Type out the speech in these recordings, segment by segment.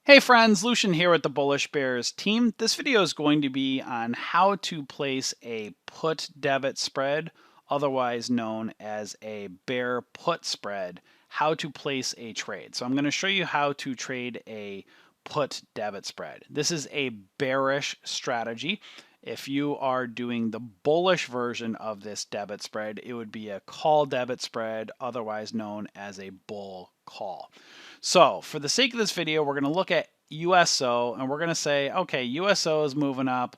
Hey friends, Lucian here with the Bullish Bears team. This video is going to be on how to place a put debit spread, otherwise known as a bear put spread, how to place a trade. So I'm going to show you how to trade a put debit spread. This is a bearish strategy. If you are doing the bullish version of this debit spread, it would be a call debit spread, otherwise known as a bull call. So for the sake of this video, we're going to look at USO and we're going to say, okay, USO is moving up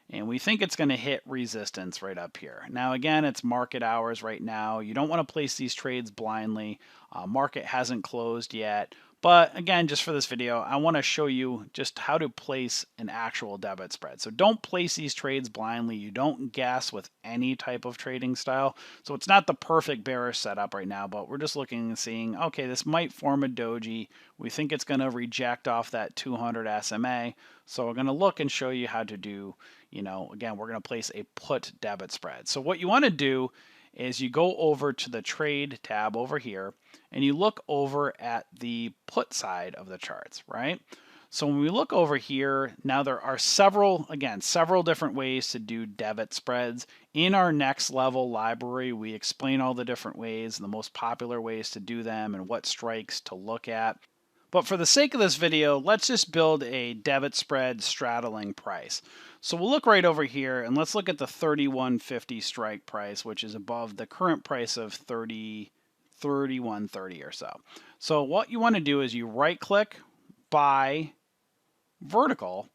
and we think it's going to hit resistance right up here. Now, again, it's market hours right now. You don't want to place these trades blindly. Market hasn't closed yet. But again, just for this video, I want to show you just how to place an actual debit spread. So don't place these trades blindly. You don't guess with any type of trading style. So it's not the perfect bearish setup right now, but we're just looking and seeing, okay, this might form a doji. We think it's going to reject off that 200 SMA. So we're going to look and show you how to do, again, we're going to place a put debit spread. So what you want to do is you go over to the trade tab over here and you look over at the put side of the charts, right? So when we look over here, now there are several different ways to do debit spreads. In our next level library, we explain all the different ways, the most popular ways to do them and what strikes to look at. But for the sake of this video, let's just build a debit spread straddling price. So we'll look right over here and let's look at the 31.50 strike price, which is above the current price of 31.30 or so. So what you want to do is you right click, buy vertical,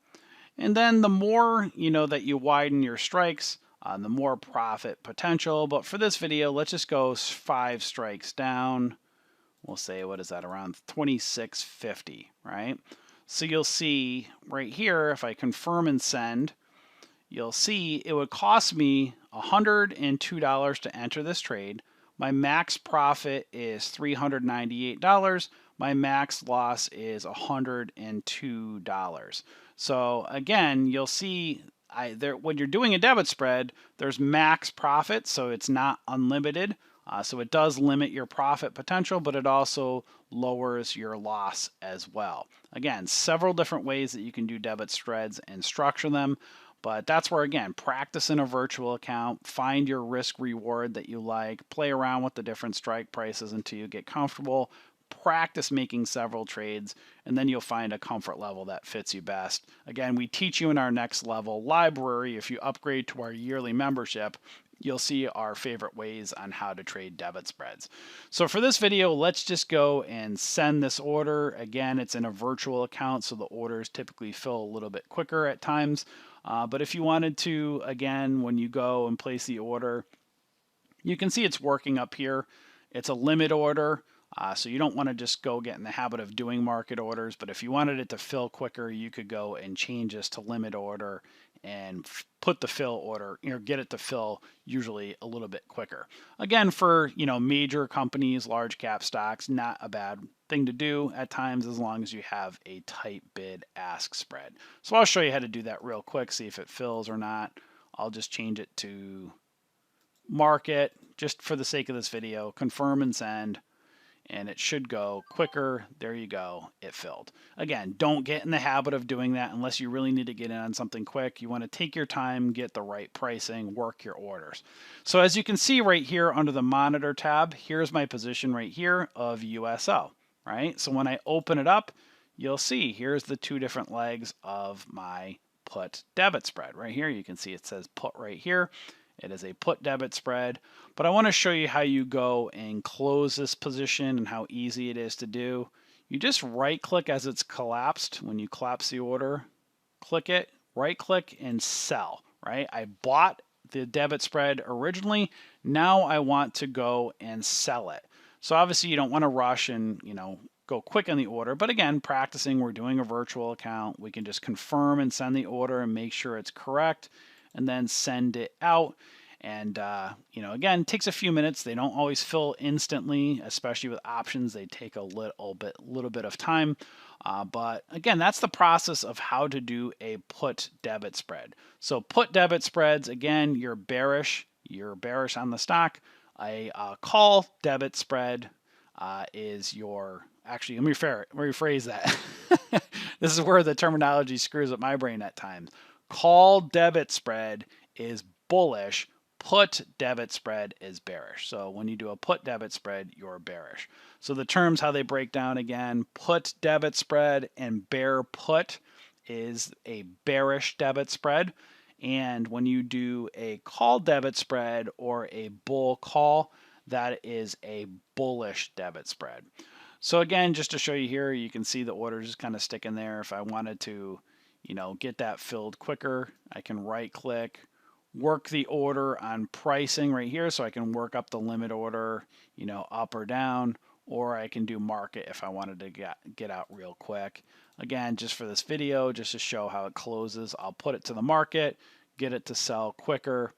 and then the more that you widen your strikes, the more profit potential. But for this video, let's just go 5 strikes down. We'll say, what is that, around 26.50, right? So you'll see right here, if I confirm and send, you'll see it would cost me $102 to enter this trade. My max profit is $398. My max loss is $102. So again, you'll see when you're doing a debit spread, there's max profit, so it's not unlimited. So it does limit your profit potential, but it also lowers your loss as well. Again, several different ways that you can do debit spreads and structure them. But that's where, again, practice in a virtual account, find your risk reward that you like, play around with the different strike prices until you get comfortable, practice making several trades, and then you'll find a comfort level that fits you best. Again, we teach you in our next level library. If you upgrade to our yearly membership, you'll see our favorite ways on how to trade debit spreads. So for this video, let's just go and send this order. Again, it's in a virtual account, so the orders typically fill a little bit quicker at times. But if you wanted to, again, when you go and place the order, you can see it's working up here. It's a limit order. So you don't want to just go get in the habit of doing market orders, but if you wanted it to fill quicker, you could go and change this to limit order and put the fill order, get it to fill usually a little bit quicker. Again, for major companies, large cap stocks, not a bad thing to do at times as long as you have a tight bid ask spread. So I'll show you how to do that real quick, see if it fills or not. I'll just change it to market just for the sake of this video, confirm and send. And it should go quicker. There you go. It filled. Again, don't get in the habit of doing that unless you really need to get in on something quick. You want to take your time, get the right pricing, work your orders. So as you can see right here under the monitor tab, here's my position right here of USO, right? So when I open it up, you'll see here's the 2 different legs of my put debit spread. Right here, you can see it says put right here. It is a put debit spread, but I want to show you how you go and close this position and how easy it is to do. You just right click as it's collapsed. When you collapse the order, click it, right click and sell, right? I bought the debit spread originally. Now I want to go and sell it. So obviously you don't want to rush and, go quick on the order. But again, practicing, we're doing a virtual account. We can just confirm and send the order and make sure it's correct, and then send it out. And, again, it takes a few minutes. They don't always fill instantly, especially with options. They take a little bit of time. But again, that's the process of how to do a put debit spread. So put debit spreads, again, you're bearish on the stock. A call debit spread is your, actually, let me rephrase that. This is where the terminology screws up my brain at times. Call debit spread is bullish. Put debit spread is bearish. So when you do a put debit spread, you're bearish. So the terms, how they break down again, put debit spread and bear put is a bearish debit spread. And when you do a call debit spread or a bull call, that is a bullish debit spread. So again, just to show you here, you can see the orders just kind of stick in there. If I wanted to, get that filled quicker, I can right click, work the order on pricing right here. So I can work up the limit order, up or down, or I can do market if I wanted to get out real quick. Again, just for this video, just to show how it closes, I'll put it to the market, get it to sell quicker.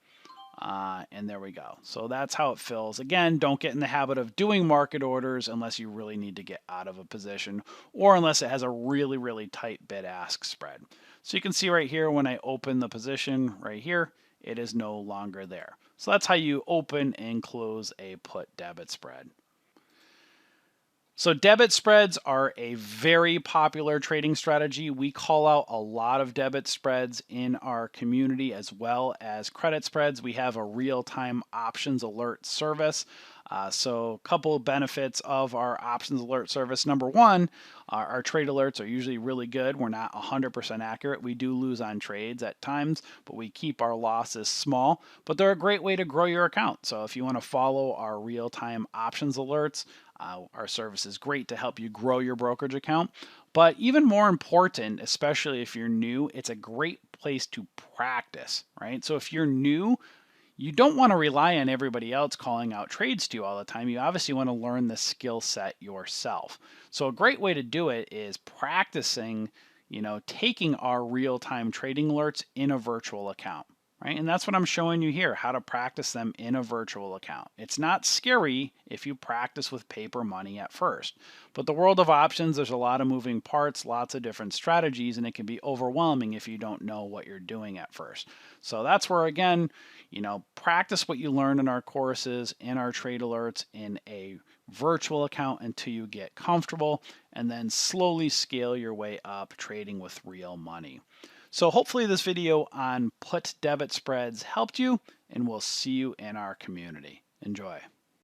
And there we go. So that's how it fills. Again, don't get in the habit of doing market orders unless you really need to get out of a position or unless it has a really, really tight bid-ask spread. So you can see right here when I open the position right here, it is no longer there. So that's how you open and close a put debit spread. So debit spreads are a very popular trading strategy. We call out a lot of debit spreads in our community as well as credit spreads. We have a real-time options alert service. So a couple of benefits of our options alert service. Number one, our trade alerts are usually really good. We're not 100% accurate. We do lose on trades at times, but we keep our losses small. But they're a great way to grow your account. So if you want to follow our real-time options alerts, our service is great to help you grow your brokerage account. But even more important, especially if you're new, it's a great place to practice, right? So if you're new, you don't want to rely on everybody else calling out trades to you all the time. You obviously want to learn the skill set yourself. So a great way to do it is practicing, taking our real-time trading alerts in a virtual account. Right? And that's what I'm showing you here, how to practice them in a virtual account. It's not scary if you practice with paper money at first. But the world of options, there's a lot of moving parts, lots of different strategies, and it can be overwhelming if you don't know what you're doing at first. So that's where, again, practice what you learn in our courses, in our trade alerts, in a virtual account until you get comfortable, and then slowly scale your way up trading with real money. So hopefully this video on put debit spreads helped you, and we'll see you in our community. Enjoy.